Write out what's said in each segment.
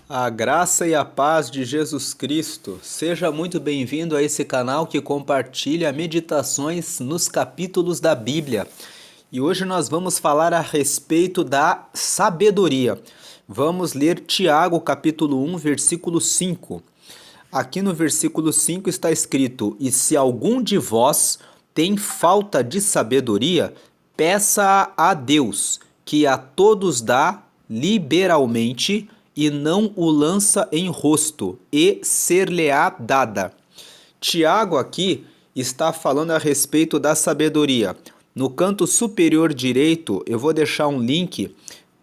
A graça e a paz de Jesus Cristo. Seja muito bem-vindo a esse canal que compartilha meditações nos capítulos da Bíblia. E hoje nós vamos falar a respeito da sabedoria. Vamos ler Tiago, capítulo 1, versículo 5. Aqui no versículo 5 está escrito: "E se algum de vós tem falta de sabedoria, peça a Deus, que a todos dá liberalmente, e não o lança em rosto, e ser-lhe-á dada." Tiago aqui está falando a respeito da sabedoria. No canto superior direito, eu vou deixar um link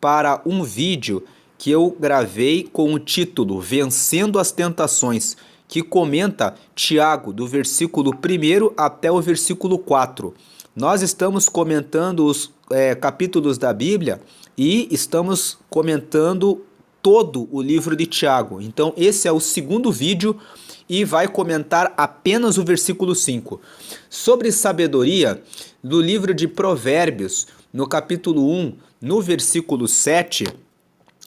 para um vídeo que eu gravei com o título Vencendo as Tentações, que comenta Tiago do versículo 1 até o versículo 4. Nós estamos comentando os capítulos da Bíblia e estamos comentando todo o livro de Tiago. Então esse é o segundo vídeo e vai comentar apenas o versículo 5. Sobre sabedoria, do livro de Provérbios, no capítulo 1, no versículo 7,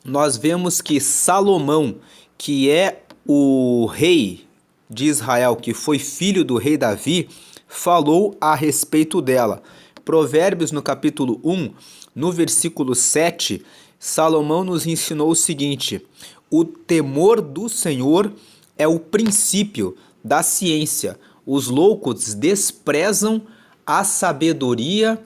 nós vemos que Salomão, que é o rei de Israel, que foi filho do rei Davi, falou a respeito dela. Provérbios, no capítulo 1, no versículo 7, Salomão nos ensinou o seguinte: o temor do Senhor é o princípio da ciência. Os loucos desprezam a sabedoria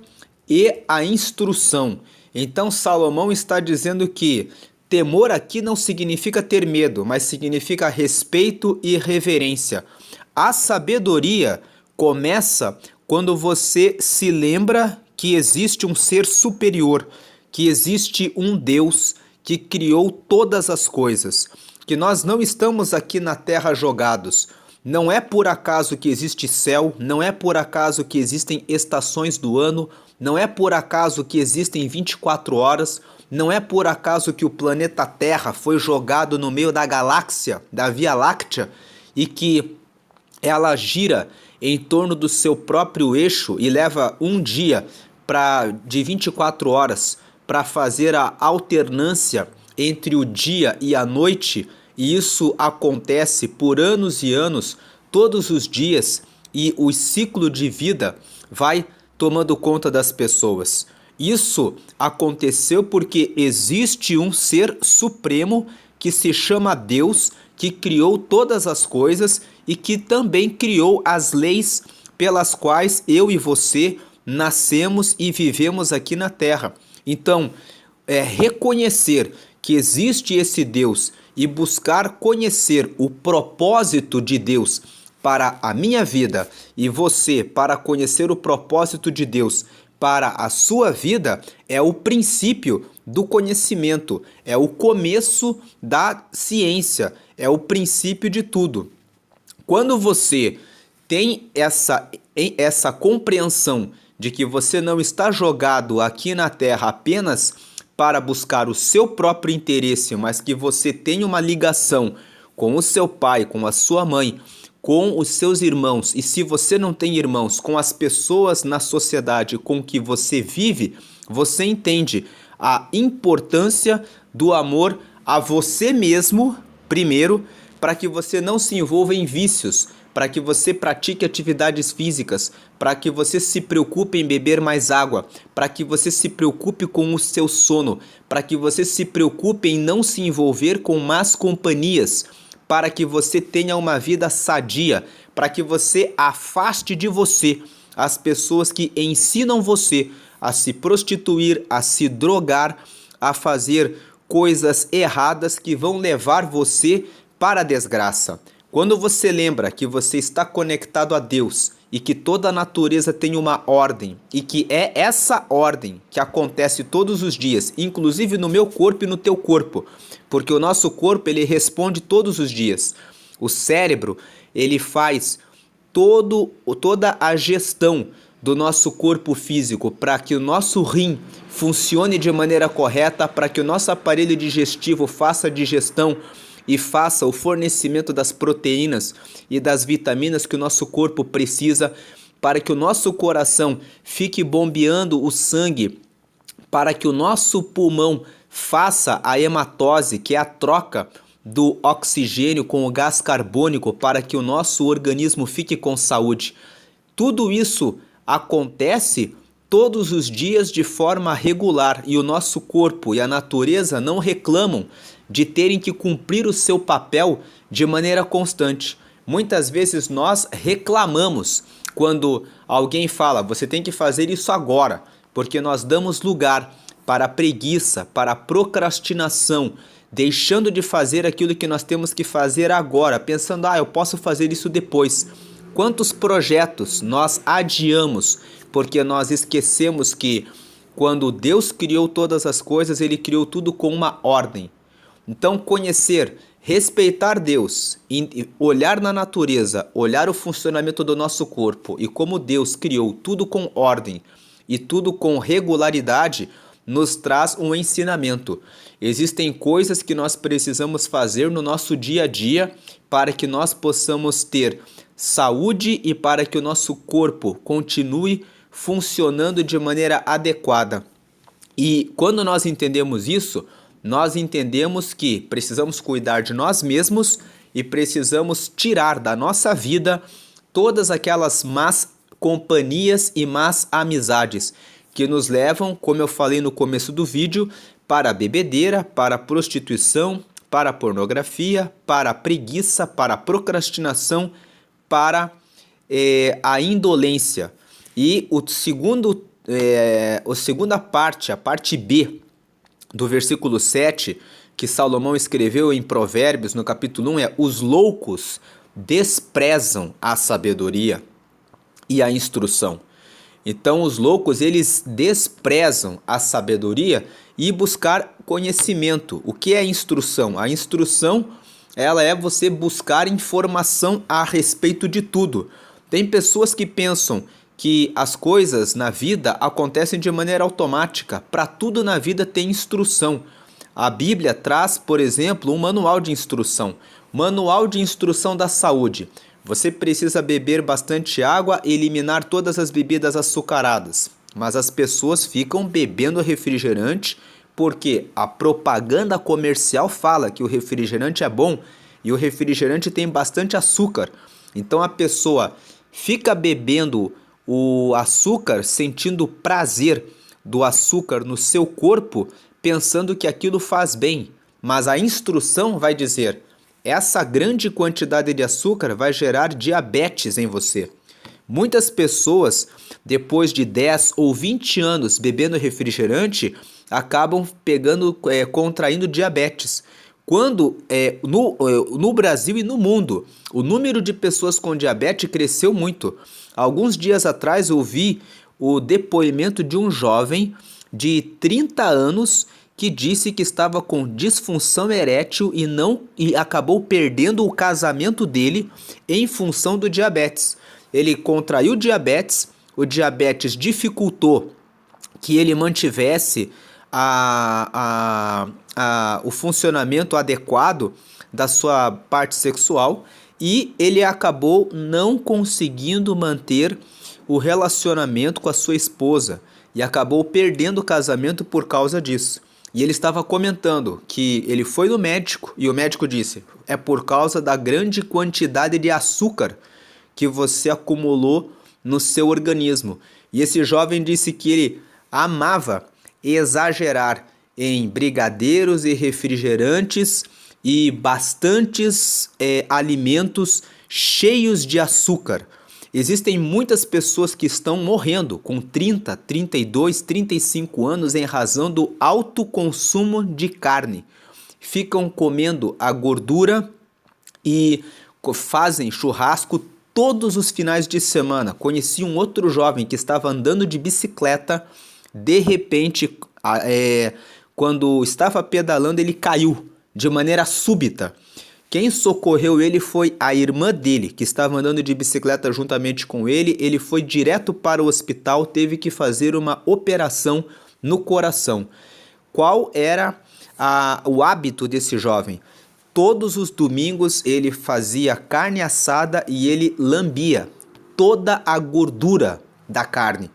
e a instrução. Então Salomão está dizendo que temor aqui não significa ter medo, mas significa respeito e reverência. A sabedoria começa quando você se lembra que existe um ser superior, que existe um Deus que criou todas as coisas, que nós não estamos aqui na terra jogados. Não é por acaso que existe céu, não é por acaso que existem estações do ano, não é por acaso que existem 24 horas, não é por acaso que o planeta Terra foi jogado no meio da galáxia, da Via Láctea, e que ela gira em torno do seu próprio eixo e leva um dia de 24 horas para fazer a alternância entre o dia e a noite, e isso acontece por anos e anos, todos os dias, e o ciclo de vida vai tomando conta das pessoas. Isso aconteceu porque existe um ser supremo que se chama Deus, que criou todas as coisas e que também criou as leis pelas quais eu e você nascemos e vivemos aqui na Terra. Então, reconhecer que existe esse Deus e buscar conhecer o propósito de Deus para a minha vida e você para conhecer o propósito de Deus para a sua vida é o princípio do conhecimento, é o começo da ciência, é o princípio de tudo. Quando você tem essa compreensão de que você não está jogado aqui na Terra apenas para buscar o seu próprio interesse, mas que você tem uma ligação com o seu pai, com a sua mãe, com os seus irmãos, e se você não tem irmãos, com as pessoas na sociedade com que você vive, você entende a importância do amor a você mesmo, primeiro, para que você não se envolva em vícios, para que você pratique atividades físicas, para que você se preocupe em beber mais água, para que você se preocupe com o seu sono, para que você se preocupe em não se envolver com más companhias, para que você tenha uma vida sadia, para que você afaste de você as pessoas que ensinam você a se prostituir, a se drogar, a fazer coisas erradas que vão levar você para a desgraça. Quando você lembra que você está conectado a Deus e que toda a natureza tem uma ordem e que é essa ordem que acontece todos os dias, inclusive no meu corpo e no teu corpo, porque o nosso corpo ele responde todos os dias. O cérebro ele faz toda a gestão do nosso corpo físico para que o nosso rim funcione de maneira correta, para que o nosso aparelho digestivo faça a digestão e faça o fornecimento das proteínas e das vitaminas que o nosso corpo precisa, para que o nosso coração fique bombeando o sangue, para que o nosso pulmão faça a hematose, que é a troca do oxigênio com o gás carbônico para que o nosso organismo fique com saúde. Tudo isso acontece todos os dias de forma regular e o nosso corpo e a natureza não reclamam de terem que cumprir o seu papel de maneira constante. Muitas vezes nós reclamamos quando alguém fala, você tem que fazer isso agora, porque nós damos lugar para a preguiça, para a procrastinação, deixando de fazer aquilo que nós temos que fazer agora, pensando, eu posso fazer isso depois. Quantos projetos nós adiamos porque nós esquecemos que quando Deus criou todas as coisas, Ele criou tudo com uma ordem. Então, conhecer, respeitar Deus, olhar na natureza, olhar o funcionamento do nosso corpo e como Deus criou tudo com ordem e tudo com regularidade, nos traz um ensinamento. Existem coisas que nós precisamos fazer no nosso dia a dia para que nós possamos ter saúde e para que o nosso corpo continue funcionando de maneira adequada. E quando nós entendemos isso, nós entendemos que precisamos cuidar de nós mesmos e precisamos tirar da nossa vida todas aquelas más companhias e más amizades que nos levam, como eu falei no começo do vídeo, para a bebedeira, para a prostituição, para a pornografia, para a preguiça, para a procrastinação, para a indolência. E a segunda parte, a parte B do versículo 7, que Salomão escreveu em Provérbios, no capítulo 1, os loucos desprezam a sabedoria e a instrução. Então os loucos, eles desprezam a sabedoria e buscar conhecimento. O que é instrução? A instrução, ela é você buscar informação a respeito de tudo. Tem pessoas que pensam que as coisas na vida acontecem de maneira automática. Para tudo na vida tem instrução. A Bíblia traz, por exemplo, um manual de instrução. Manual de instrução da saúde. Você precisa beber bastante água e eliminar todas as bebidas açucaradas. Mas as pessoas ficam bebendo refrigerante porque a propaganda comercial fala que o refrigerante é bom e o refrigerante tem bastante açúcar. Então a pessoa fica bebendo o açúcar, sentindo o prazer do açúcar no seu corpo, pensando que aquilo faz bem. Mas a instrução vai dizer: essa grande quantidade de açúcar vai gerar diabetes em você. Muitas pessoas, depois de 10 ou 20 anos bebendo refrigerante, acabam contraindo diabetes. Quando no Brasil e no mundo, o número de pessoas com diabetes cresceu muito. Alguns dias atrás eu vi o depoimento de um jovem de 30 anos que disse que estava com disfunção erétil e acabou perdendo o casamento dele em função do diabetes. Ele contraiu diabetes, o diabetes dificultou que ele mantivesse o funcionamento adequado da sua parte sexual e ele acabou não conseguindo manter o relacionamento com a sua esposa e acabou perdendo o casamento por causa disso. E ele estava comentando que ele foi no médico e o médico disse: é por causa da grande quantidade de açúcar que você acumulou no seu organismo. E esse jovem disse que ele amava exagerar em brigadeiros e refrigerantes e bastantes alimentos cheios de açúcar. Existem muitas pessoas que estão morrendo com 30, 32, 35 anos em razão do alto consumo de carne. Ficam comendo a gordura e fazem churrasco todos os finais de semana. Conheci um outro jovem que estava andando de bicicleta, de repente, quando estava pedalando, ele caiu de maneira súbita. Quem socorreu ele foi a irmã dele, que estava andando de bicicleta juntamente com ele. Ele foi direto para o hospital, teve que fazer uma operação no coração. Qual era o hábito desse jovem? Todos os domingos ele fazia carne assada e ele lambia toda a gordura da carne.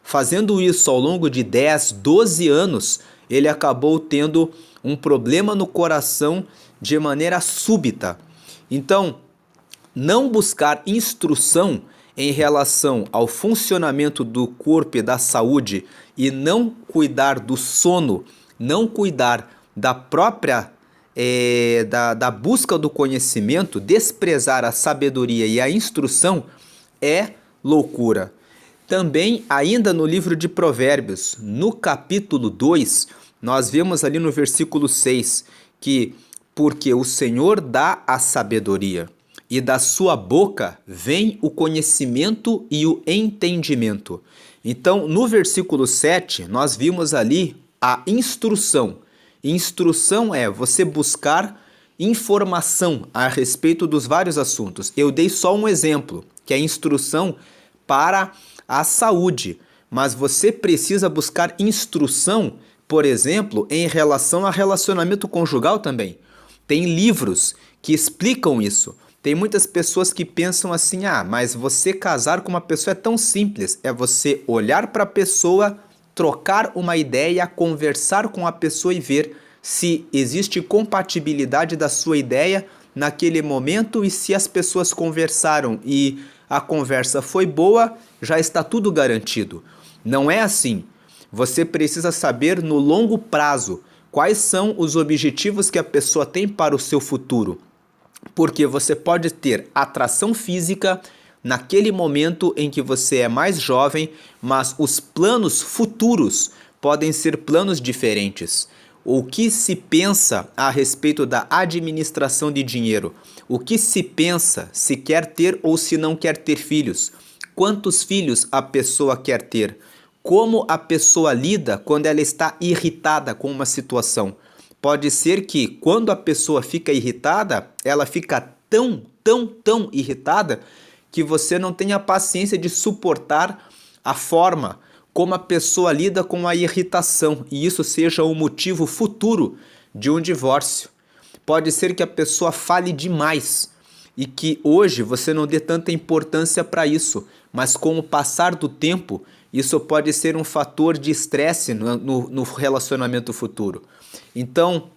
Fazendo isso ao longo de 10, 12 anos, ele acabou tendo um problema no coração de maneira súbita. Então, não buscar instrução em relação ao funcionamento do corpo e da saúde e não cuidar do sono, não cuidar da própria da busca do conhecimento, desprezar a sabedoria e a instrução é loucura. Também, ainda no livro de Provérbios, no capítulo 2, nós vemos ali no versículo 6 que porque o Senhor dá a sabedoria e da sua boca vem o conhecimento e o entendimento. Então, no versículo 7, nós vimos ali a instrução. Instrução é você buscar informação a respeito dos vários assuntos. Eu dei só um exemplo, que é a instrução para a saúde, mas você precisa buscar instrução, por exemplo, em relação a relacionamento conjugal também. Tem livros que explicam isso. Tem muitas pessoas que pensam assim, mas você casar com uma pessoa é tão simples, é você olhar para a pessoa, trocar uma ideia, conversar com a pessoa e ver se existe compatibilidade da sua ideia naquele momento e se as pessoas conversaram e a conversa foi boa, já está tudo garantido. Não é assim. Você precisa saber no longo prazo quais são os objetivos que a pessoa tem para o seu futuro. Porque você pode ter atração física naquele momento em que você é mais jovem, mas os planos futuros podem ser planos diferentes. O que se pensa a respeito da administração de dinheiro? O que se pensa se quer ter ou se não quer ter filhos? Quantos filhos a pessoa quer ter? Como a pessoa lida quando ela está irritada com uma situação? Pode ser que quando a pessoa fica irritada, ela fica tão irritada que você não tenha paciência de suportar a forma como a pessoa lida com a irritação e isso seja o motivo futuro de um divórcio. Pode ser que a pessoa fale demais e que hoje você não dê tanta importância para isso, mas com o passar do tempo, isso pode ser um fator de estresse no relacionamento futuro. Então,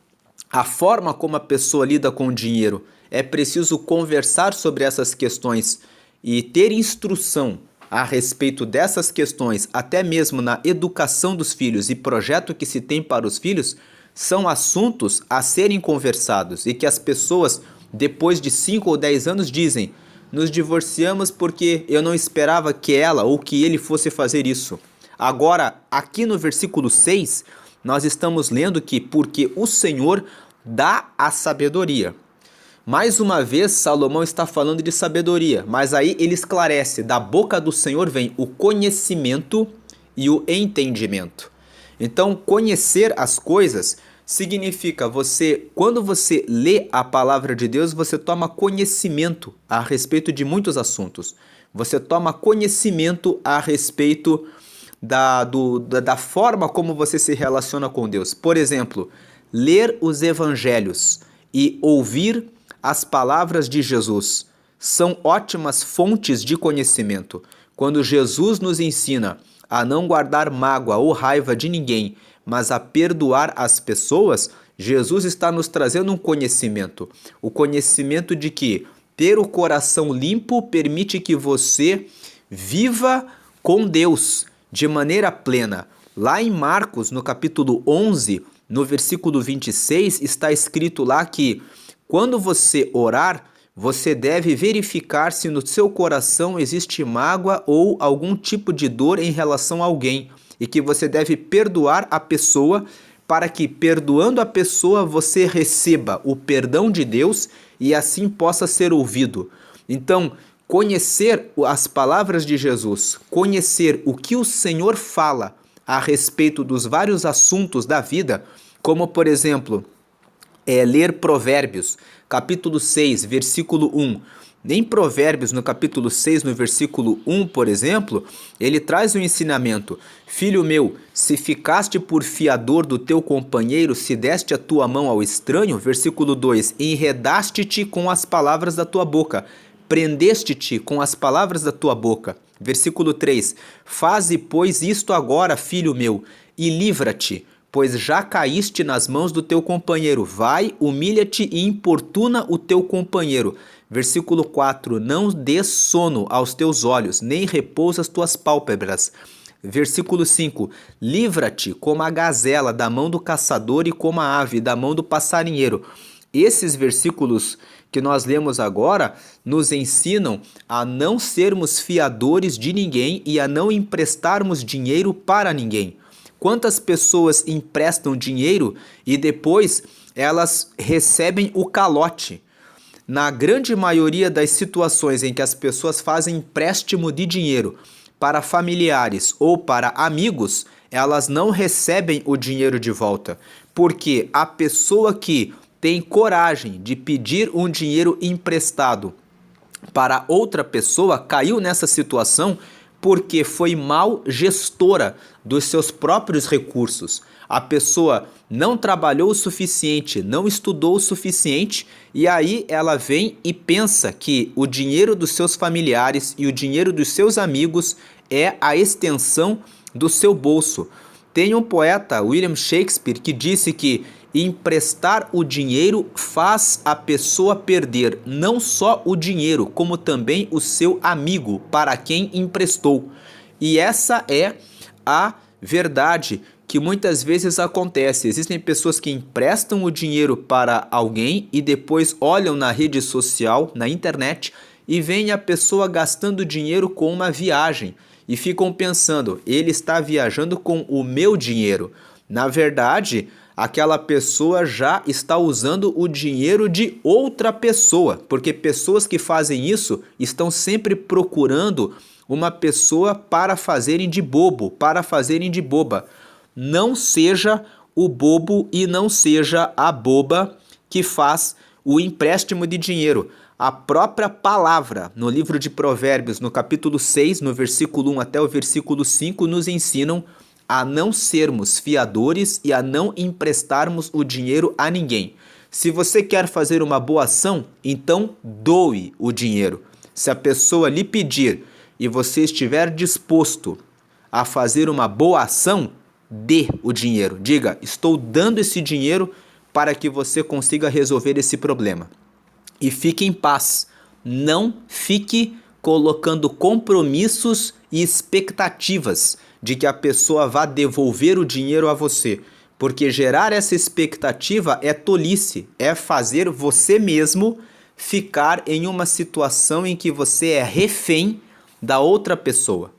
a forma como a pessoa lida com o dinheiro, é preciso conversar sobre essas questões e ter instrução a respeito dessas questões, até mesmo na educação dos filhos e projeto que se tem para os filhos, são assuntos a serem conversados e que as pessoas, depois de 5 ou 10 anos, dizem: nos divorciamos porque eu não esperava que ela ou que ele fosse fazer isso. Agora, aqui no versículo 6, nós estamos lendo que porque o Senhor dá a sabedoria. Mais uma vez, Salomão está falando de sabedoria, mas aí ele esclarece: da boca do Senhor vem o conhecimento e o entendimento. Então, conhecer as coisas significa quando você lê a palavra de Deus, você toma conhecimento a respeito de muitos assuntos. Você toma conhecimento a respeito da forma como você se relaciona com Deus. Por exemplo, ler os evangelhos e ouvir as palavras de Jesus são ótimas fontes de conhecimento. Quando Jesus nos ensina a não guardar mágoa ou raiva de ninguém, mas a perdoar as pessoas, Jesus está nos trazendo um conhecimento. O conhecimento de que ter o coração limpo permite que você viva com Deus de maneira plena. Lá em Marcos, no capítulo 11, no versículo 26, está escrito lá que quando você orar, você deve verificar se no seu coração existe mágoa ou algum tipo de dor em relação a alguém e que você deve perdoar a pessoa para que, perdoando a pessoa, você receba o perdão de Deus e assim possa ser ouvido. Então, conhecer as palavras de Jesus, conhecer o que o Senhor fala a respeito dos vários assuntos da vida, como, por exemplo, ler Provérbios, capítulo 6, versículo 1. Em Provérbios, no capítulo 6, no versículo 1, por exemplo, ele traz o ensinamento: filho meu, se ficaste por fiador do teu companheiro, se deste a tua mão ao estranho, versículo 2, enredaste-te com as palavras da tua boca, prendeste-te com as palavras da tua boca. Versículo 3, faze, pois, isto agora, filho meu, e livra-te, pois já caíste nas mãos do teu companheiro. Vai, humilha-te e importuna o teu companheiro. Versículo 4, não des sono aos teus olhos, nem repousa as tuas pálpebras. Versículo 5, livra-te como a gazela da mão do caçador e como a ave da mão do passarinheiro. Esses versículos que nós lemos agora nos ensinam a não sermos fiadores de ninguém e a não emprestarmos dinheiro para ninguém. Quantas pessoas emprestam dinheiro e depois elas recebem o calote? Na grande maioria das situações em que as pessoas fazem empréstimo de dinheiro para familiares ou para amigos, elas não recebem o dinheiro de volta, porque a pessoa que tem coragem de pedir um dinheiro emprestado para outra pessoa caiu nessa situação porque foi mal gestora dos seus próprios recursos. A pessoa não trabalhou o suficiente, não estudou o suficiente, e aí ela vem e pensa que o dinheiro dos seus familiares e o dinheiro dos seus amigos é a extensão do seu bolso. Tem um poeta, William Shakespeare, que disse que emprestar o dinheiro faz a pessoa perder não só o dinheiro, como também o seu amigo para quem emprestou. E essa é a verdade que muitas vezes acontece. Existem pessoas que emprestam o dinheiro para alguém e depois olham na rede social, na internet, e veem a pessoa gastando dinheiro com uma viagem e ficam pensando, ele está viajando com o meu dinheiro. Na verdade, aquela pessoa já está usando o dinheiro de outra pessoa, porque pessoas que fazem isso estão sempre procurando uma pessoa para fazerem de bobo, para fazerem de boba. Não seja o bobo e não seja a boba que faz o empréstimo de dinheiro. A própria palavra, no livro de Provérbios, no capítulo 6, no versículo 1 até o versículo 5, nos ensinam a não sermos fiadores e a não emprestarmos o dinheiro a ninguém. Se você quer fazer uma boa ação, então doe o dinheiro. Se a pessoa lhe pedir e você estiver disposto a fazer uma boa ação, dê o dinheiro. Diga, estou dando esse dinheiro para que você consiga resolver esse problema. E fique em paz. Não fique colocando compromissos e expectativas de que a pessoa vá devolver o dinheiro a você. Porque gerar essa expectativa é tolice, é fazer você mesmo ficar em uma situação em que você é refém da outra pessoa.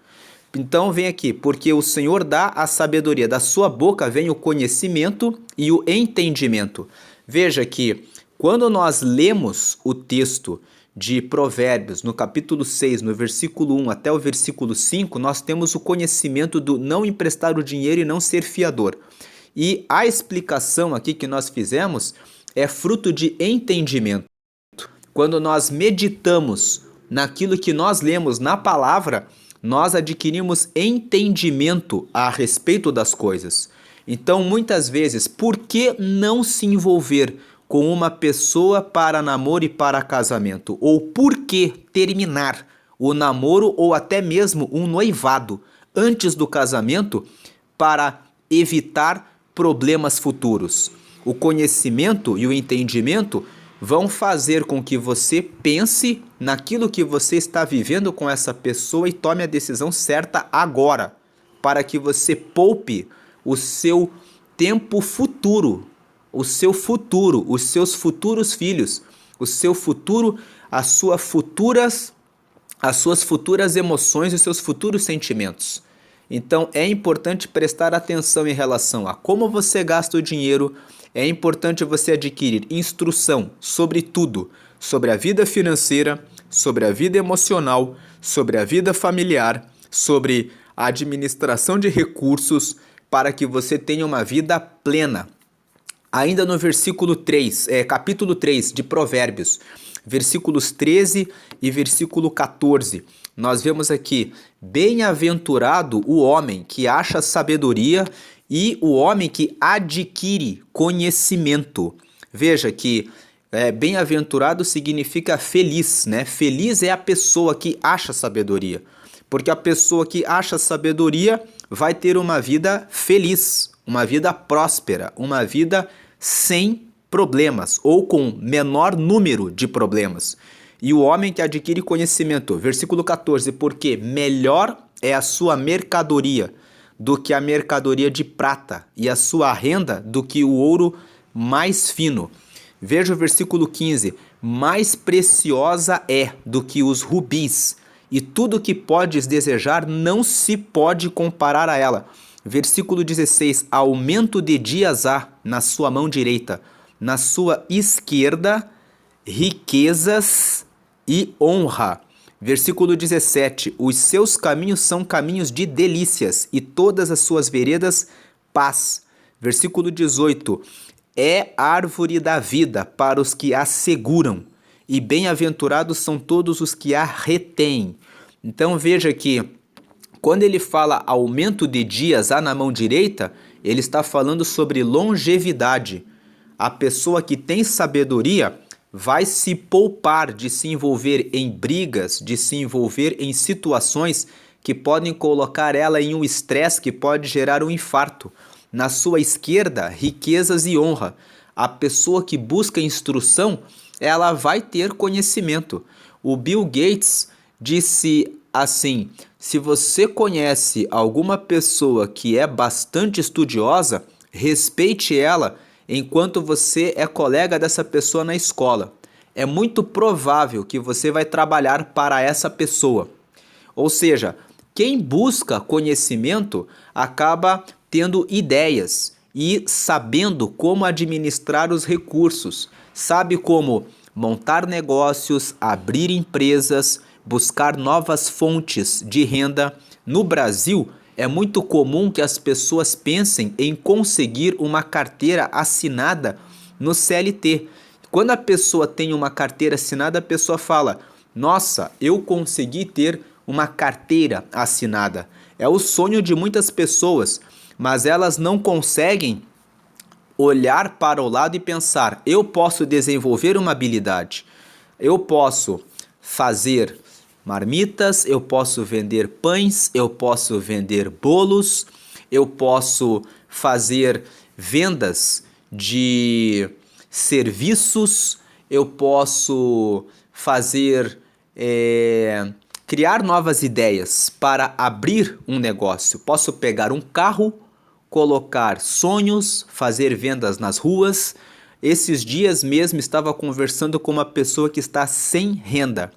Então vem aqui, porque o Senhor dá a sabedoria, da sua boca vem o conhecimento e o entendimento. Veja que quando nós lemos o texto de Provérbios, no capítulo 6, no versículo 1 até o versículo 5, nós temos o conhecimento do não emprestar o dinheiro e não ser fiador. E a explicação aqui que nós fizemos é fruto de entendimento. Quando nós meditamos naquilo que nós lemos na palavra, nós adquirimos entendimento a respeito das coisas. Então, muitas vezes, por que não se envolver com uma pessoa para namoro e para casamento? Ou por que terminar o namoro ou até mesmo um noivado antes do casamento para evitar problemas futuros? O conhecimento e o entendimento vão fazer com que você pense naquilo que você está vivendo com essa pessoa e tome a decisão certa agora, para que você poupe o seu tempo futuro, o seu futuro, os seus futuros filhos, o seu futuro, as suas futuras emoções e os seus futuros sentimentos. Então é importante prestar atenção em relação a como você gasta o dinheiro. É importante você adquirir instrução sobre tudo, sobre a vida financeira, sobre a vida emocional, sobre a vida familiar, sobre a administração de recursos, para que você tenha uma vida plena. Ainda no versículo 3, capítulo 3 de Provérbios, versículos 13 e versículo 14, nós vemos aqui: bem-aventurado o homem que acha sabedoria e o homem que adquire conhecimento. Veja que bem-aventurado significa feliz, né? Feliz é a pessoa que acha sabedoria, porque a pessoa que acha sabedoria vai ter uma vida feliz, uma vida próspera, uma vida sem problemas ou com menor número de problemas. E o homem que adquire conhecimento, versículo 14, porque melhor é a sua mercadoria do que a mercadoria de prata, e a sua renda do que o ouro mais fino. Veja o versículo 15, mais preciosa é do que os rubis, e tudo que podes desejar não se pode comparar a ela. Versículo 16, aumento de dias há na sua mão direita, na sua esquerda, riquezas e honra. Versículo 17, os seus caminhos são caminhos de delícias, e todas as suas veredas, paz. Versículo 18, é árvore da vida para os que a seguram, e bem-aventurados são todos os que a retêm. Então veja que, quando ele fala aumento de dias há na mão direita, ele está falando sobre longevidade. A pessoa que tem sabedoria vai se poupar de se envolver em brigas, de se envolver em situações que podem colocar ela em um estresse que pode gerar um infarto. Na sua esquerda, riquezas e honra. A pessoa que busca instrução, ela vai ter conhecimento. O Bill Gates disse assim: se você conhece alguma pessoa que é bastante estudiosa, respeite ela enquanto você é colega dessa pessoa na escola. É muito provável que você vai trabalhar para essa pessoa. Ou seja, quem busca conhecimento acaba tendo ideias e sabendo como administrar os recursos, sabe como montar negócios, abrir empresas, buscar novas fontes de renda. No Brasil, é muito comum que as pessoas pensem em conseguir uma carteira assinada no CLT. Quando a pessoa tem uma carteira assinada, a pessoa fala: nossa, eu consegui ter uma carteira assinada. É o sonho de muitas pessoas, mas elas não conseguem olhar para o lado e pensar: eu posso desenvolver uma habilidade, eu posso fazer marmitas, eu posso vender pães, eu posso vender bolos, eu posso fazer vendas de serviços, eu posso fazer, criar novas ideias para abrir um negócio. Posso pegar um carro, colocar sonhos, fazer vendas nas ruas. Esses dias mesmo estava conversando com uma pessoa que está sem renda.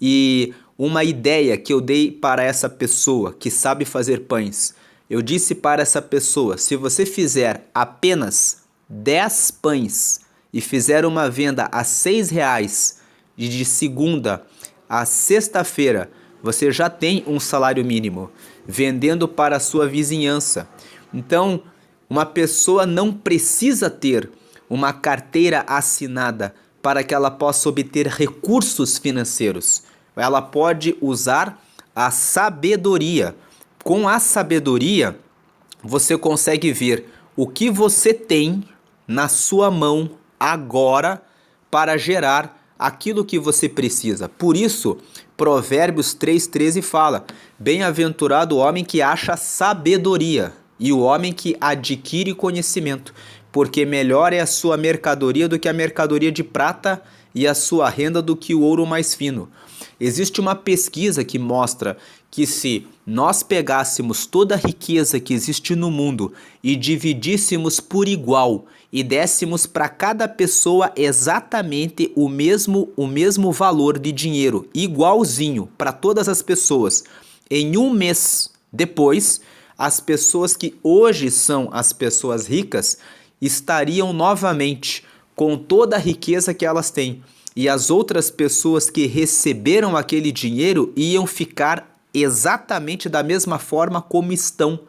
E uma ideia que eu dei para essa pessoa que sabe fazer pães, eu disse para essa pessoa: se você fizer apenas 10 pães e fizer uma venda a R$6 e de segunda a sexta-feira, você já tem um salário mínimo vendendo para a sua vizinhança. Então, uma pessoa não precisa ter uma carteira assinada para que ela possa obter recursos financeiros. Ela pode usar a sabedoria. Com a sabedoria, você consegue ver o que você tem na sua mão agora para gerar aquilo que você precisa. Por isso, Provérbios 3,13 fala: bem-aventurado o homem que acha sabedoria e o homem que adquire conhecimento, porque melhor é a sua mercadoria do que a mercadoria de prata, e a sua renda do que o ouro mais fino. Existe uma pesquisa que mostra que se nós pegássemos toda a riqueza que existe no mundo e dividíssemos por igual e dessemos para cada pessoa exatamente o mesmo valor de dinheiro, igualzinho para todas as pessoas, em um mês depois, as pessoas que hoje são as pessoas ricas estariam novamente com toda a riqueza que elas têm, e as outras pessoas que receberam aquele dinheiro iam ficar exatamente da mesma forma como estão.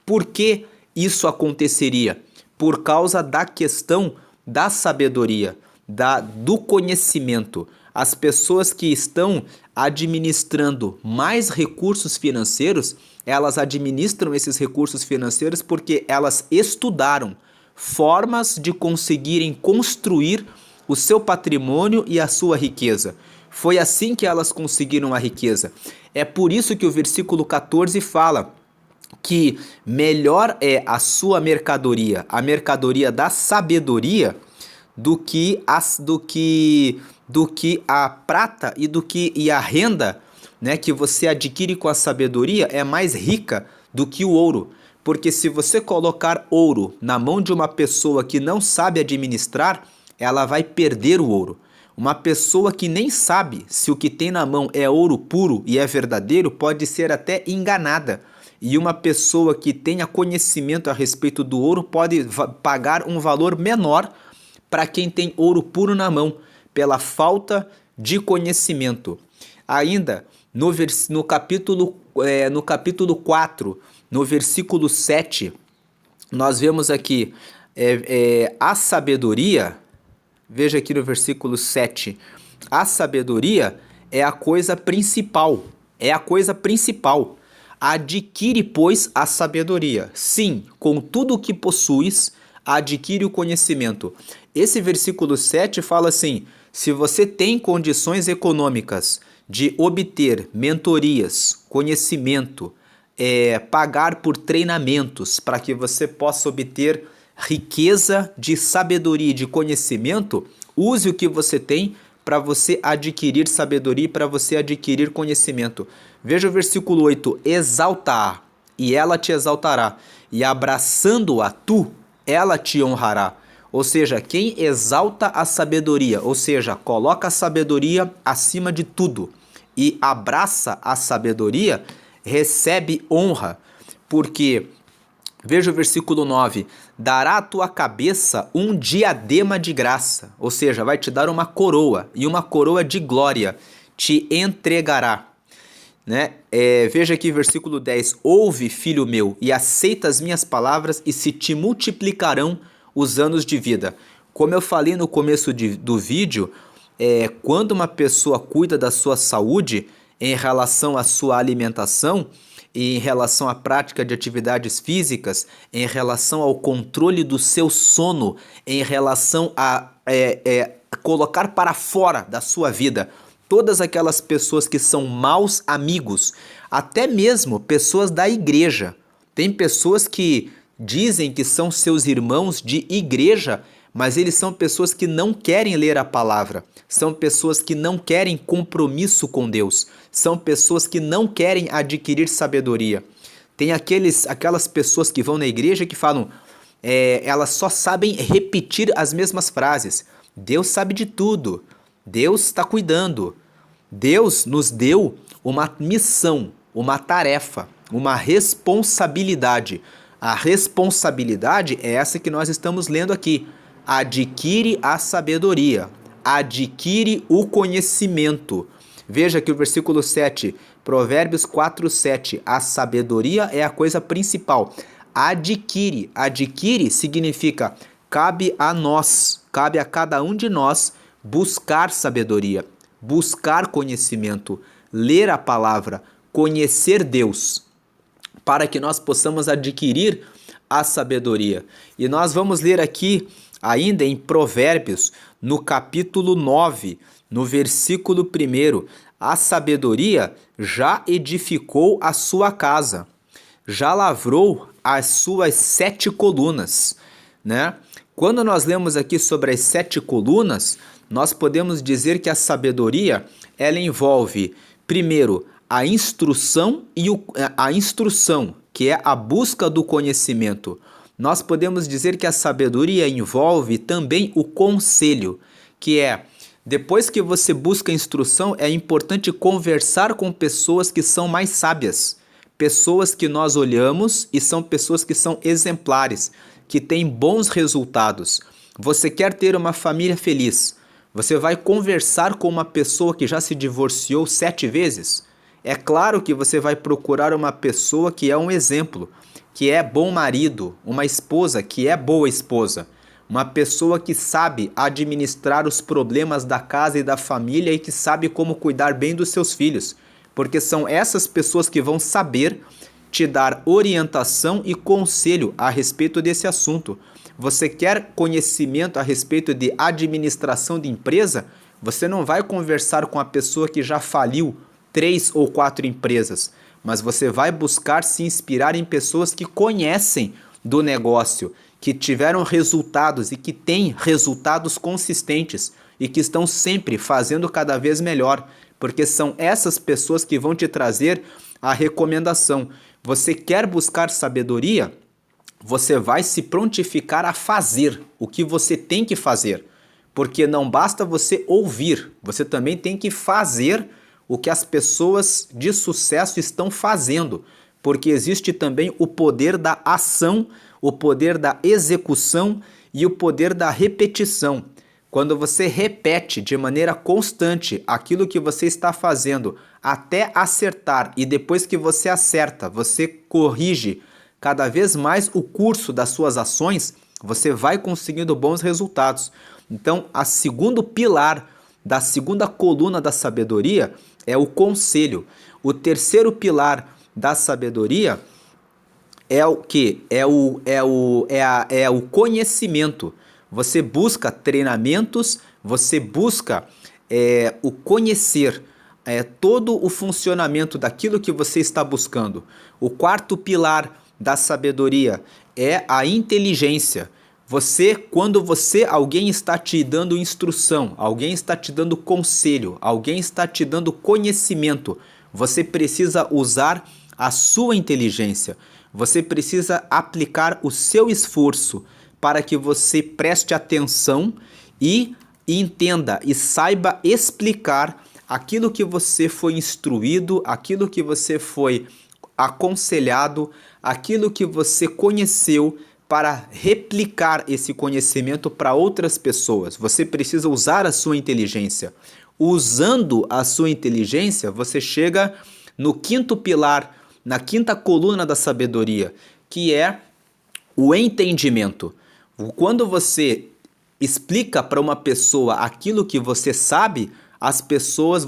Por que isso aconteceria? Por causa da questão da sabedoria, do conhecimento. As pessoas que estão administrando mais recursos financeiros, elas administram esses recursos financeiros porque elas estudaram formas de conseguirem construir o seu patrimônio e a sua riqueza. Foi assim que elas conseguiram a riqueza. É por isso que o versículo 14 fala: que melhor é a sua mercadoria, a mercadoria da sabedoria, do que a prata e a renda, né, que você adquire com a sabedoria é mais rica do que o ouro. Porque se você colocar ouro na mão de uma pessoa que não sabe administrar, ela vai perder o ouro. Uma pessoa que nem sabe se o que tem na mão é ouro puro e é verdadeiro pode ser até enganada. E uma pessoa que tenha conhecimento a respeito do ouro pode pagar um valor menor para quem tem ouro puro na mão, pela falta de conhecimento. Ainda, no capítulo 4, no versículo 7, nós vemos aqui a sabedoria. Veja aqui no versículo 7. A sabedoria é a coisa principal. É a coisa principal. Adquire, pois, a sabedoria. Sim, com tudo o que possuis, adquire o conhecimento. Esse versículo 7 fala assim: se você tem condições econômicas de obter mentorias, conhecimento, pagar por treinamentos para que você possa obter riqueza de sabedoria e de conhecimento, use o que você tem para você adquirir sabedoria e para você adquirir conhecimento. Veja o versículo 8: exalta-a, e ela te exaltará, e abraçando-a tu, ela te honrará. Ou seja, quem exalta a sabedoria, ou seja, coloca a sabedoria acima de tudo e abraça a sabedoria, recebe honra. Porque, veja o versículo 9: dará à tua cabeça um diadema de graça, ou seja, vai te dar uma coroa, e uma coroa de glória te entregará. Né? Veja aqui versículo 10: ouve, filho meu, e aceita as minhas palavras, e se te multiplicarão os anos de vida. Como eu falei no começo do vídeo, quando uma pessoa cuida da sua saúde em relação à sua alimentação, em relação à prática de atividades físicas, em relação ao controle do seu sono, em relação a colocar para fora da sua vida todas aquelas pessoas que são maus amigos, até mesmo pessoas da igreja. Tem pessoas que dizem que são seus irmãos de igreja, mas eles são pessoas que não querem ler a palavra, são pessoas que não querem compromisso com Deus, são pessoas que não querem adquirir sabedoria. Tem aquelas pessoas que vão na igreja que falam, elas só sabem repetir as mesmas frases. Deus sabe de tudo, Deus está cuidando. Deus nos deu uma missão, uma tarefa, uma responsabilidade. A responsabilidade é essa que nós estamos lendo aqui. Adquire a sabedoria, adquire o conhecimento. Veja aqui o versículo 7, Provérbios 4, 7. A sabedoria é a coisa principal. Adquire. Adquire significa cabe a nós, cabe a cada um de nós buscar sabedoria, buscar conhecimento, ler a palavra, conhecer Deus, para que nós possamos adquirir a sabedoria. E nós vamos ler aqui ainda em Provérbios, no capítulo 9, no versículo 1, a sabedoria já edificou a sua casa, já lavrou as suas 7 colunas, né? Quando nós lemos aqui sobre as 7 colunas, nós podemos dizer que a sabedoria, ela envolve, primeiro, a instrução, que é a busca do conhecimento. Nós podemos dizer que a sabedoria envolve também o conselho, que é, depois que você busca instrução, é importante conversar com pessoas que são mais sábias, pessoas que nós olhamos e são pessoas que são exemplares, que têm bons resultados. Você quer ter uma família feliz, você vai conversar com uma pessoa que já se divorciou 7 vezes? É claro que você vai procurar uma pessoa que é um exemplo, que é bom marido, uma esposa que é boa esposa, uma pessoa que sabe administrar os problemas da casa e da família e que sabe como cuidar bem dos seus filhos, porque são essas pessoas que vão saber te dar orientação e conselho a respeito desse assunto. Você quer conhecimento a respeito de administração de empresa? Você não vai conversar com a pessoa que já faliu 3 ou 4 empresas, mas você vai buscar se inspirar em pessoas que conhecem do negócio, que tiveram resultados e que têm resultados consistentes e que estão sempre fazendo cada vez melhor, porque são essas pessoas que vão te trazer a recomendação. Você quer buscar sabedoria? Você vai se prontificar a fazer o que você tem que fazer, porque não basta você ouvir, você também tem que fazer o que as pessoas de sucesso estão fazendo, porque existe também o poder da ação, o poder da execução e o poder da repetição. Quando você repete de maneira constante aquilo que você está fazendo até acertar e depois que você acerta, você corrige cada vez mais o curso das suas ações, você vai conseguindo bons resultados. Então, o segundo pilar da segunda coluna da sabedoria é o conselho. O terceiro pilar da sabedoria é o que? É o conhecimento. Você busca treinamentos, você busca o conhecer todo o funcionamento daquilo que você está buscando. O quarto pilar da sabedoria é a inteligência. Alguém está te dando instrução, alguém está te dando conselho, alguém está te dando conhecimento, você precisa usar a sua inteligência. Você precisa aplicar o seu esforço para que você preste atenção e entenda e saiba explicar aquilo que você foi instruído, aquilo que você foi aconselhado, aquilo que você conheceu, para replicar esse conhecimento para outras pessoas. Você precisa usar a sua inteligência. Usando a sua inteligência, você chega no quinto pilar, na quinta coluna da sabedoria, que é o entendimento. Quando você explica para uma pessoa aquilo que você sabe,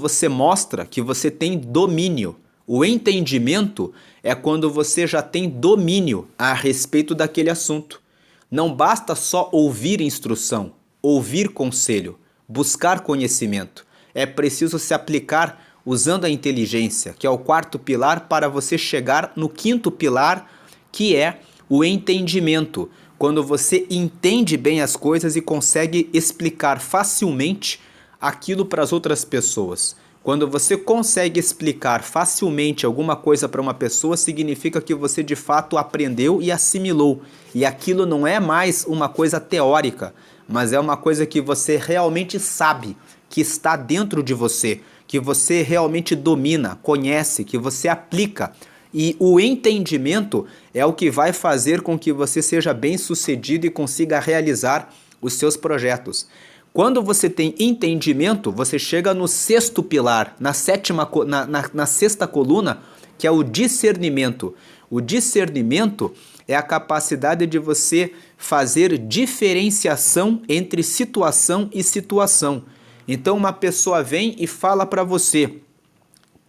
você mostra que você tem domínio. O entendimento é quando você já tem domínio a respeito daquele assunto. Não basta só ouvir instrução, ouvir conselho, buscar conhecimento. É preciso se aplicar usando a inteligência, que é o quarto pilar, para você chegar no quinto pilar, que é o entendimento. Quando você entende bem as coisas e consegue explicar facilmente aquilo para as outras pessoas. Quando você consegue explicar facilmente alguma coisa para uma pessoa, significa que você de fato aprendeu e assimilou. E aquilo não é mais uma coisa teórica, mas é uma coisa que você realmente sabe, que está dentro de você, que você realmente domina, conhece, que você aplica. E o entendimento é o que vai fazer com que você seja bem-sucedido e consiga realizar os seus projetos. Quando você tem entendimento, você chega no sexto pilar, na sexta coluna, que é o discernimento. O discernimento é a capacidade de você fazer diferenciação entre situação e situação. Então uma pessoa vem e fala para você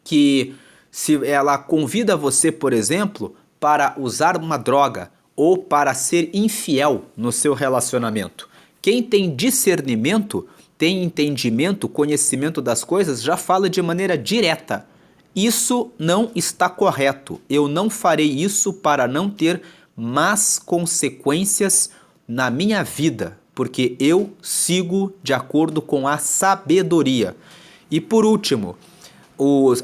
que se ela convida você, por exemplo, para usar uma droga ou para ser infiel no seu relacionamento. Quem tem discernimento, tem entendimento, conhecimento das coisas, já fala de maneira direta. Isso não está correto. Eu não farei isso para não ter más consequências na minha vida, porque eu sigo de acordo com a sabedoria. E por último,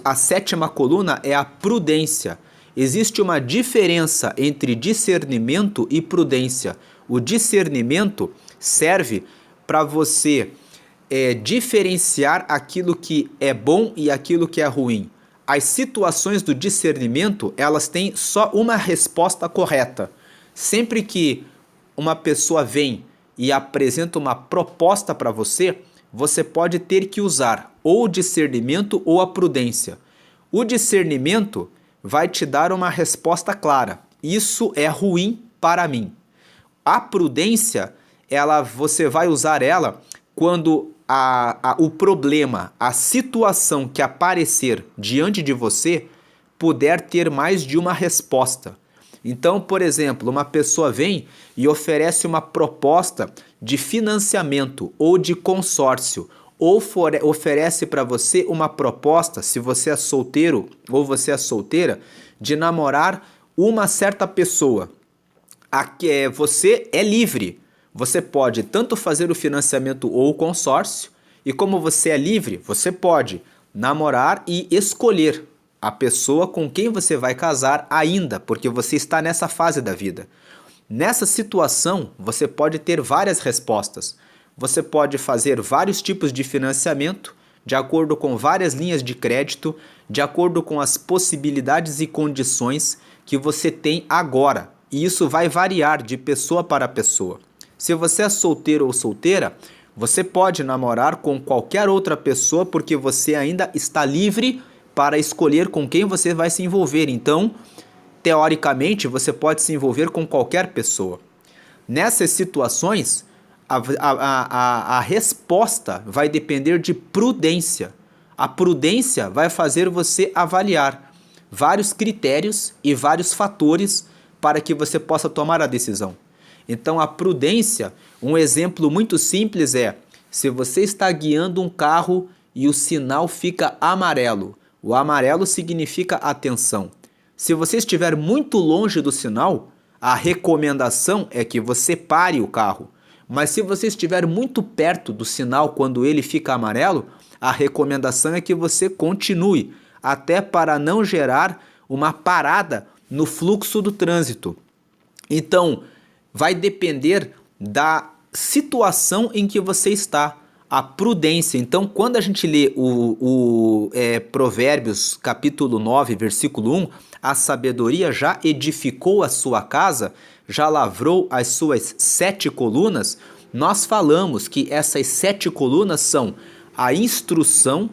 a sétima coluna é a prudência. Existe uma diferença entre discernimento e prudência. O discernimento serve para você diferenciar aquilo que é bom e aquilo que é ruim. As situações do discernimento, elas têm só uma resposta correta. Sempre que uma pessoa vem e apresenta uma proposta para você, você pode ter que usar ou o discernimento ou a prudência. O discernimento vai te dar uma resposta clara. Isso é ruim para mim. A prudência, você vai usar ela quando o problema, a situação que aparecer diante de você puder ter mais de uma resposta. Então, por exemplo, uma pessoa vem e oferece uma proposta de financiamento ou de consórcio ou oferece para você uma proposta, se você é solteiro ou você é solteira, de namorar uma certa pessoa. Você é livre. Você pode tanto fazer o financiamento ou o consórcio, e como você é livre, você pode namorar e escolher a pessoa com quem você vai casar ainda, porque você está nessa fase da vida. Nessa situação, você pode ter várias respostas. Você pode fazer vários tipos de financiamento, de acordo com várias linhas de crédito, de acordo com as possibilidades e condições que você tem agora. E isso vai variar de pessoa para pessoa. Se você é solteiro ou solteira, você pode namorar com qualquer outra pessoa porque você ainda está livre para escolher com quem você vai se envolver. Então, teoricamente, você pode se envolver com qualquer pessoa. Nessas situações, a resposta vai depender de prudência. A prudência vai fazer você avaliar vários critérios e vários fatores para que você possa tomar a decisão. Então, a prudência, um exemplo muito simples é: se você está guiando um carro e o sinal fica amarelo, o amarelo significa atenção. Se você estiver muito longe do sinal, a recomendação é que você pare o carro. Mas se você estiver muito perto do sinal quando ele fica amarelo, a recomendação é que você continue, até para não gerar uma parada no fluxo do trânsito. Então, vai depender da situação em que você está, a prudência. Então, quando a gente lê Provérbios capítulo 9, versículo 1, a sabedoria já edificou a sua casa, já lavrou as suas 7 colunas, nós falamos que essas 7 colunas são a instrução,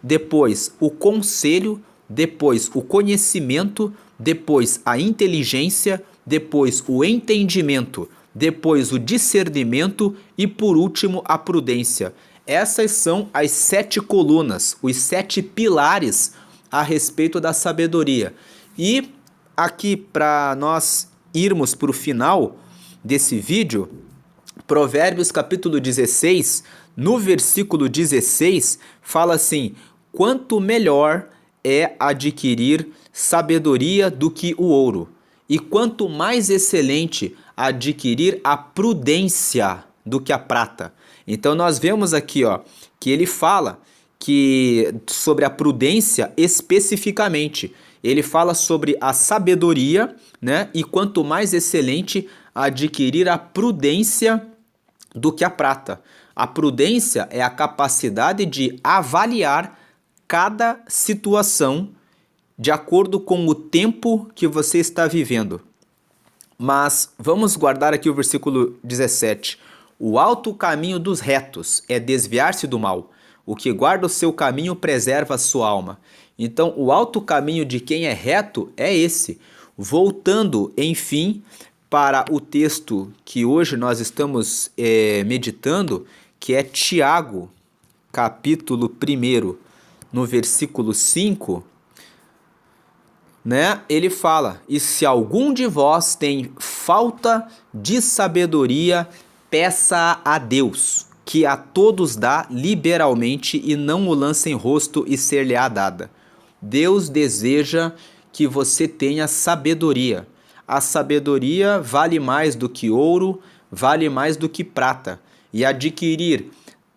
depois o conselho, depois o conhecimento, depois a inteligência, depois o entendimento, depois o discernimento e por último a prudência. Essas são as 7 colunas, os 7 pilares a respeito da sabedoria. E aqui, para nós irmos para o final desse vídeo, Provérbios capítulo 16, no versículo 16, fala assim: quanto melhor é adquirir sabedoria do que o ouro, e quanto mais excelente adquirir a prudência do que a prata. Então nós vemos aqui, que ele fala que sobre a prudência especificamente. Ele fala sobre a sabedoria, né? E quanto mais excelente adquirir a prudência do que a prata. A prudência é a capacidade de avaliar cada situação de acordo com o tempo que você está vivendo. Mas vamos guardar aqui o versículo 17. O alto caminho dos retos é desviar-se do mal. O que guarda o seu caminho preserva a sua alma. Então, o alto caminho de quem é reto é esse. Voltando, enfim, para o texto que hoje nós estamos meditando, que é Tiago, capítulo 1, no versículo 5, né? Ele fala: e se algum de vós tem falta de sabedoria, peça a Deus, que a todos dá liberalmente e não o lança em rosto e ser-lhe-á dada. Deus deseja que você tenha sabedoria. A sabedoria vale mais do que ouro, vale mais do que prata. E adquirir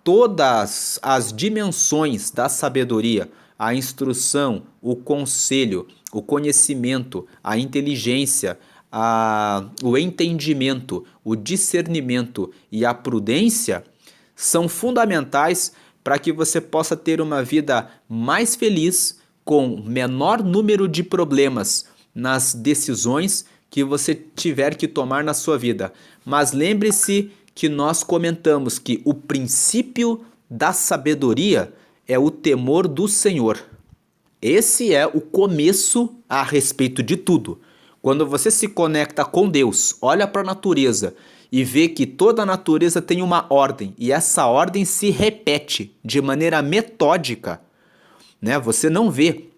todas as dimensões da sabedoria, a instrução, o conselho, o conhecimento, a inteligência, o entendimento, o discernimento e a prudência são fundamentais para que você possa ter uma vida mais feliz, com menor número de problemas nas decisões que você tiver que tomar na sua vida. Mas lembre-se que nós comentamos que o princípio da sabedoria é o temor do Senhor. Esse é o começo a respeito de tudo. Quando você se conecta com Deus, olha para a natureza e vê que toda a natureza tem uma ordem e essa ordem se repete de maneira metódica, né? Você não vê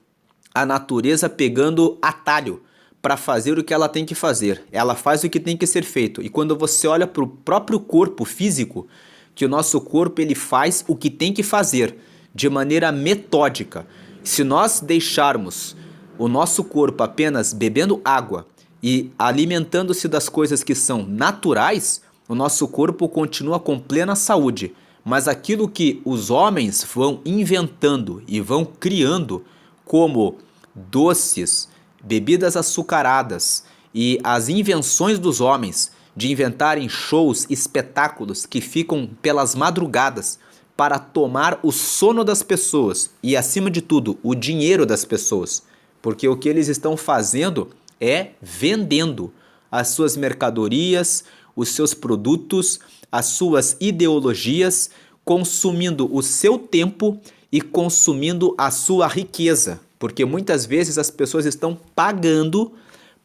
a natureza pegando atalho para fazer o que ela tem que fazer. Ela faz o que tem que ser feito. E quando você olha para o próprio corpo físico, que o nosso corpo ele faz o que tem que fazer de maneira metódica. Se nós deixarmos o nosso corpo apenas bebendo água e alimentando-se das coisas que são naturais, o nosso corpo continua com plena saúde. Mas aquilo que os homens vão inventando e vão criando, como doces, bebidas açucaradas e as invenções dos homens de inventarem shows, espetáculos que ficam pelas madrugadas para tomar o sono das pessoas e, acima de tudo, o dinheiro das pessoas. Porque o que eles estão fazendo é vendendo as suas mercadorias, os seus produtos, as suas ideologias, consumindo o seu tempo e consumindo a sua riqueza. Porque muitas vezes as pessoas estão pagando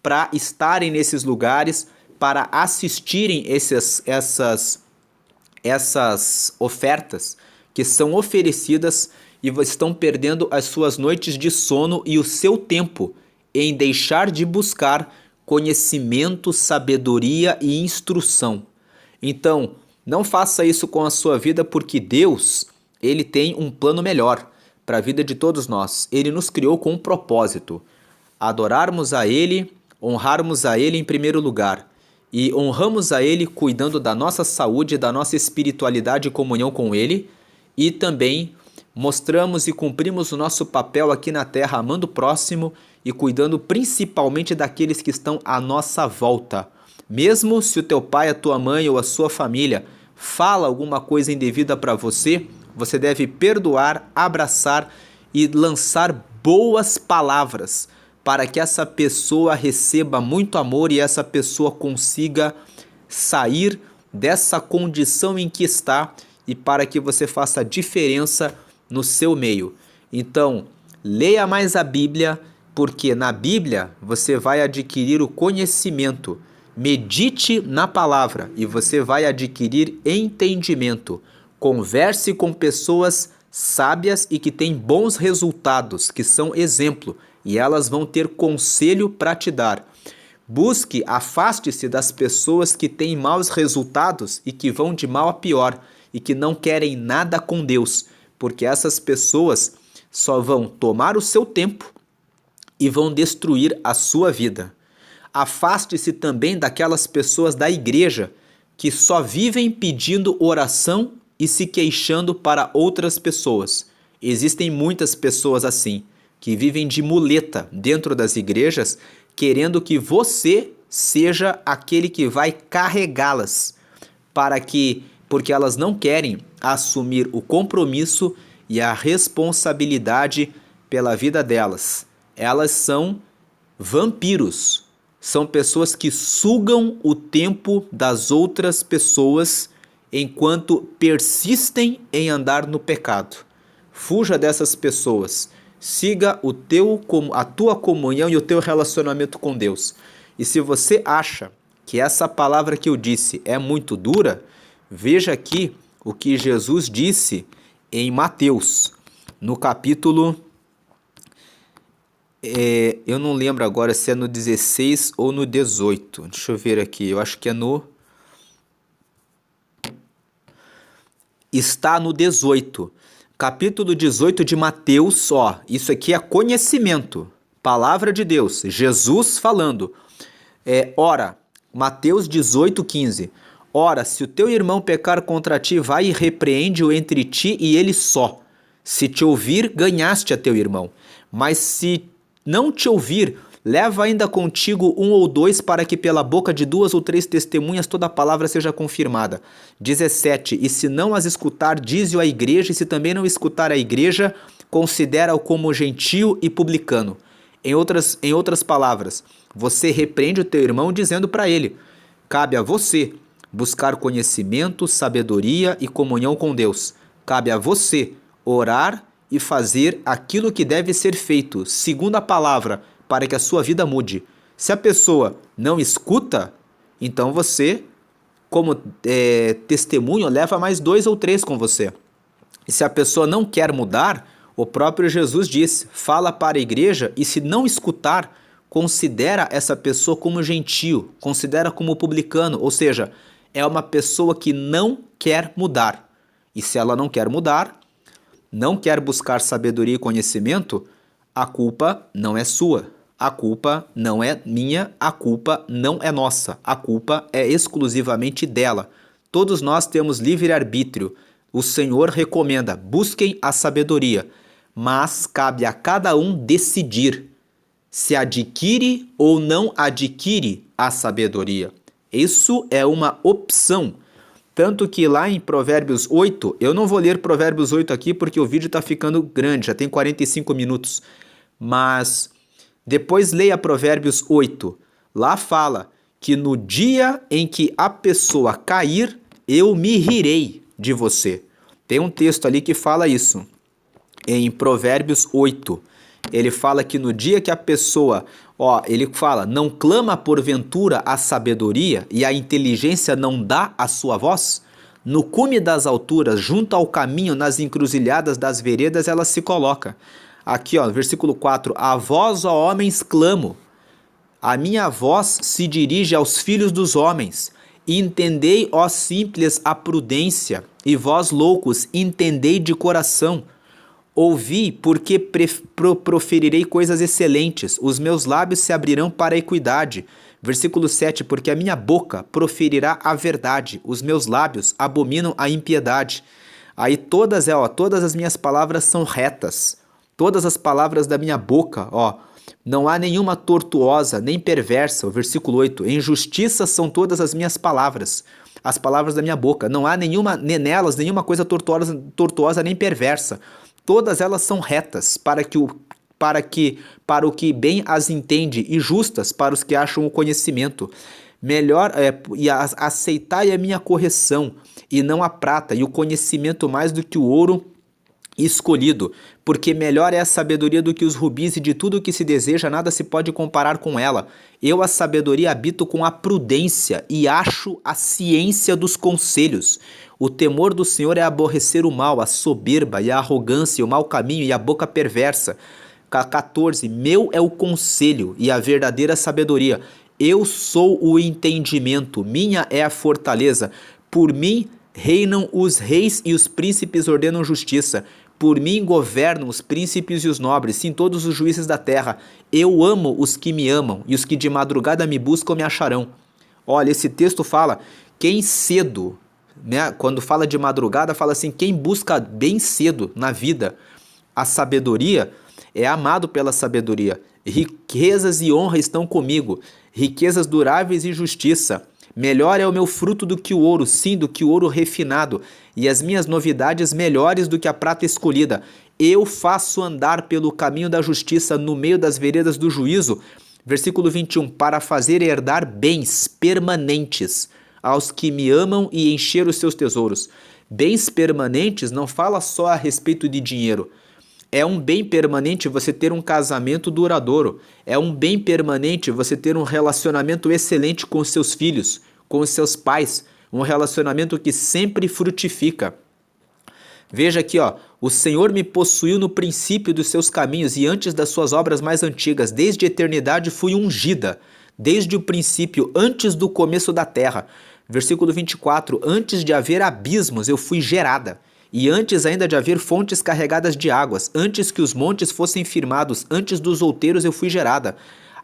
para estarem nesses lugares, para assistirem essas ofertas que são oferecidas e estão perdendo as suas noites de sono e o seu tempo em deixar de buscar conhecimento, sabedoria e instrução. Então, não faça isso com a sua vida, porque Deus, ele tem um plano melhor para a vida de todos nós. Ele nos criou com um propósito: adorarmos a Ele, honrarmos a Ele em primeiro lugar. E honramos a Ele cuidando da nossa saúde, da nossa espiritualidade e comunhão com Ele. E também mostramos e cumprimos o nosso papel aqui na terra, amando o próximo e cuidando principalmente daqueles que estão à nossa volta. Mesmo se o teu pai, a tua mãe ou a sua família fala alguma coisa indevida para você, você deve perdoar, abraçar e lançar boas palavras para que essa pessoa receba muito amor e essa pessoa consiga sair dessa condição em que está e para que você faça diferença no seu meio. Então, leia mais a Bíblia, porque na Bíblia você vai adquirir o conhecimento. Medite na palavra e você vai adquirir entendimento. Converse com pessoas sábias e que têm bons resultados, que são exemplo, e elas vão ter conselho para te dar. Afaste-se das pessoas que têm maus resultados e que vão de mal a pior e que não querem nada com Deus, porque essas pessoas só vão tomar o seu tempo e vão destruir a sua vida. Afaste-se também daquelas pessoas da igreja que só vivem pedindo oração e se queixando para outras pessoas. Existem muitas pessoas assim, que vivem de muleta dentro das igrejas, querendo que você seja aquele que vai carregá-las, porque elas não querem assumir o compromisso e a responsabilidade pela vida delas. Elas são vampiros, são pessoas que sugam o tempo das outras pessoas enquanto persistem em andar no pecado. Fuja dessas pessoas. Siga a tua comunhão e o teu relacionamento com Deus. E se você acha que essa palavra que eu disse é muito dura, veja aqui o que Jesus disse em Mateus, no capítulo... eu não lembro agora se é no 16 ou no 18. Deixa eu ver aqui. Eu acho que é no... Está no 18. Capítulo 18 de Mateus, isso aqui é conhecimento. Palavra de Deus. Jesus falando. Ora, Mateus 18, 15. Ora, se o teu irmão pecar contra ti, vai e repreende-o entre ti e ele só. Se te ouvir, ganhaste a teu irmão. Mas se não te ouvir, leva ainda contigo 1 ou 2, para que pela boca de 2 ou 3 testemunhas toda a palavra seja confirmada. 17. E se não as escutar, dize-o à igreja, e se também não escutar a igreja, considera-o como gentio e publicano. Em outras palavras, você repreende o teu irmão dizendo para ele: cabe a você buscar conhecimento, sabedoria e comunhão com Deus. Cabe a você orar e fazer aquilo que deve ser feito, segundo a palavra, para que a sua vida mude. Se a pessoa não escuta, então você, como testemunho, leva mais 2 ou 3 com você. E se a pessoa não quer mudar, o próprio Jesus disse: fala para a igreja, e se não escutar, considera essa pessoa como gentio, considera como publicano, ou seja, é uma pessoa que não quer mudar. E se ela não quer mudar, não quer buscar sabedoria e conhecimento, a culpa não é sua. A culpa não é minha, a culpa não é nossa. A culpa é exclusivamente dela. Todos nós temos livre-arbítrio. O Senhor recomenda: busquem a sabedoria, mas cabe a cada um decidir se adquire ou não adquire a sabedoria. Isso é uma opção. Tanto que lá em Provérbios 8, eu não vou ler Provérbios 8 aqui porque o vídeo está ficando grande, já tem 45 minutos. Mas depois leia Provérbios 8. Lá fala que no dia em que a pessoa cair, eu me rirei de você. Tem um texto ali que fala isso. Em Provérbios 8. Ele fala que no dia que a pessoa, ele fala, não clama porventura a sabedoria e a inteligência não dá a sua voz? No cume das alturas, junto ao caminho, nas encruzilhadas das veredas, ela se coloca. Aqui, versículo 4, a vós, ó homens, clamo. A minha voz se dirige aos filhos dos homens. Entendei, ó simples, a prudência, e vós, loucos, entendei de coração. Ouvi, porque proferirei coisas excelentes, os meus lábios se abrirão para a equidade. Versículo 7, porque a minha boca proferirá a verdade, os meus lábios abominam a impiedade. Aí todas as minhas palavras são retas, todas as palavras da minha boca, não há nenhuma tortuosa, nem perversa. O versículo 8, em justiça são todas as minhas palavras, as palavras da minha boca, não há nelas nenhuma coisa tortuosa nem perversa. Todas elas são retas para o que bem as entende e justas para os que acham o conhecimento. Melhor aceitai a minha correção e não a prata, e o conhecimento mais do que o ouro escolhido, porque melhor é a sabedoria do que os rubis, e de tudo o que se deseja nada se pode comparar com ela. Eu a sabedoria habito com a prudência e acho a ciência dos conselhos. O temor do Senhor é aborrecer o mal, a soberba e a arrogância, o mau caminho e a boca perversa. 14. Meu é o conselho e a verdadeira sabedoria. Eu sou o entendimento, minha é a fortaleza. Por mim reinam os reis e os príncipes ordenam justiça. Por mim governam os príncipes e os nobres, sim, todos os juízes da terra. Eu amo os que me amam, e os que de madrugada me buscam me acharão. Olha, esse texto fala, quem cedo, quando fala de madrugada, fala assim, quem busca bem cedo na vida a sabedoria, é amado pela sabedoria. Riquezas e honra estão comigo, riquezas duráveis e justiça. Melhor é o meu fruto do que o ouro, sim, do que o ouro refinado, e as minhas novidades melhores do que a prata escolhida. Eu faço andar pelo caminho da justiça no meio das veredas do juízo. Versículo 21, para fazer herdar bens permanentes aos que me amam e encher os seus tesouros. Bens permanentes não fala só a respeito de dinheiro. É um bem permanente você ter um casamento duradouro. É um bem permanente você ter um relacionamento excelente com os seus filhos, com os seus pais. Um relacionamento que sempre frutifica. Veja aqui, o Senhor me possuiu no princípio dos seus caminhos e antes das suas obras mais antigas. Desde a eternidade fui ungida. Desde o princípio, antes do começo da terra. Versículo 24, antes de haver abismos eu fui gerada. E antes ainda de haver fontes carregadas de águas, antes que os montes fossem firmados, antes dos outeiros eu fui gerada.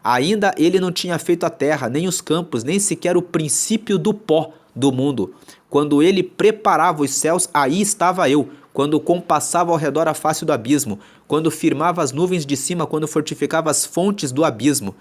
Ainda ele não tinha feito a terra, nem os campos, nem sequer o princípio do pó do mundo. Quando ele preparava os céus, aí estava eu. Quando compassava ao redor a face do abismo, quando firmava as nuvens de cima, quando fortificava as fontes do abismo.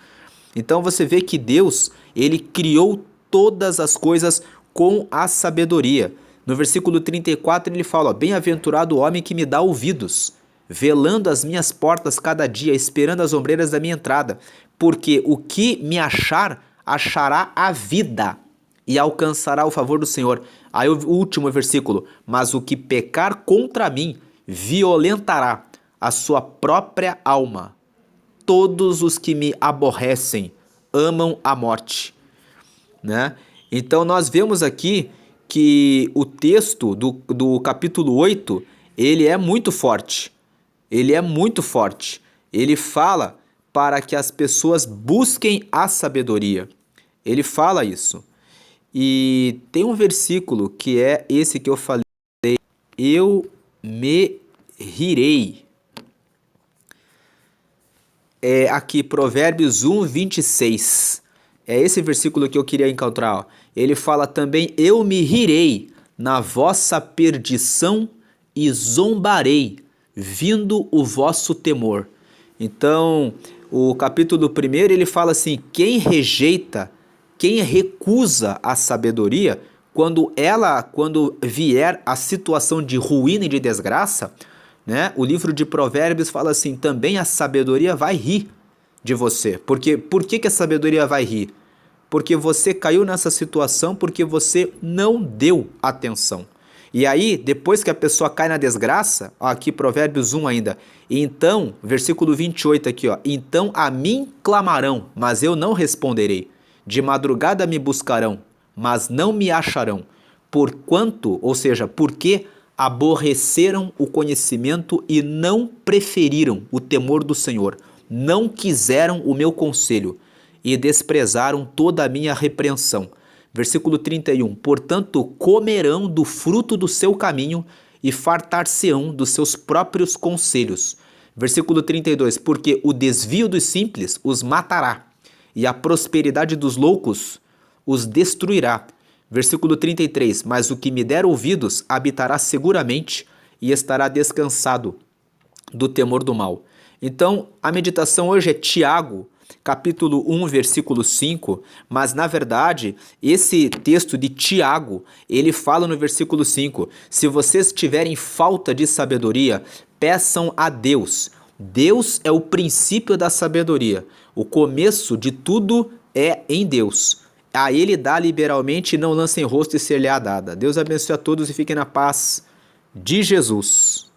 Então você vê que Deus, ele criou todas as coisas com a sabedoria. No versículo 34 ele fala, bem-aventurado o homem que me dá ouvidos, velando as minhas portas cada dia, esperando as ombreiras da minha entrada, porque o que me achar, achará a vida e alcançará o favor do Senhor. Aí o último versículo, mas o que pecar contra mim, violentará a sua própria alma. Todos os que me aborrecem amam a morte. Então nós vemos aqui que o texto do capítulo 8, ele é muito forte. Ele é muito forte. Ele fala para que as pessoas busquem a sabedoria. Ele fala isso. E tem um versículo que é esse que eu falei, eu me rirei. É aqui, Provérbios 1, 26. É esse versículo que eu queria encontrar. Ó. Ele fala também, eu me rirei na vossa perdição e zombarei, vindo o vosso temor. Então, o capítulo 1, ele fala assim, quem recusa a sabedoria, quando vier a situação de ruína e de desgraça, né? O livro de Provérbios fala assim, também a sabedoria vai rir de você. Porque por que a sabedoria vai rir? Porque você caiu nessa situação porque você não deu atenção. E aí, depois que a pessoa cai na desgraça, ó, aqui Provérbios 1 ainda, então, versículo 28 aqui, ó, então a mim clamarão, mas eu não responderei. De madrugada me buscarão, mas não me acharão. Porquanto, ou seja, porque aborreceram o conhecimento e não preferiram o temor do Senhor, não quiseram o meu conselho e desprezaram toda a minha repreensão. Versículo 31, portanto comerão do fruto do seu caminho e fartar-se-ão dos seus próprios conselhos. Versículo 32, porque o desvio dos simples os matará e a prosperidade dos loucos os destruirá. Versículo 33, mas o que me der ouvidos habitará seguramente e estará descansado do temor do mal. Então, a meditação hoje é Tiago, capítulo 1, versículo 5, mas na verdade, esse texto de Tiago, ele fala no versículo 5, se vocês tiverem falta de sabedoria, peçam a Deus. Deus é o princípio da sabedoria, o começo de tudo é em Deus. A ele dá liberalmente e não lancem rosto e ser-lhe-á dada. Deus abençoe a todos e fiquem na paz de Jesus.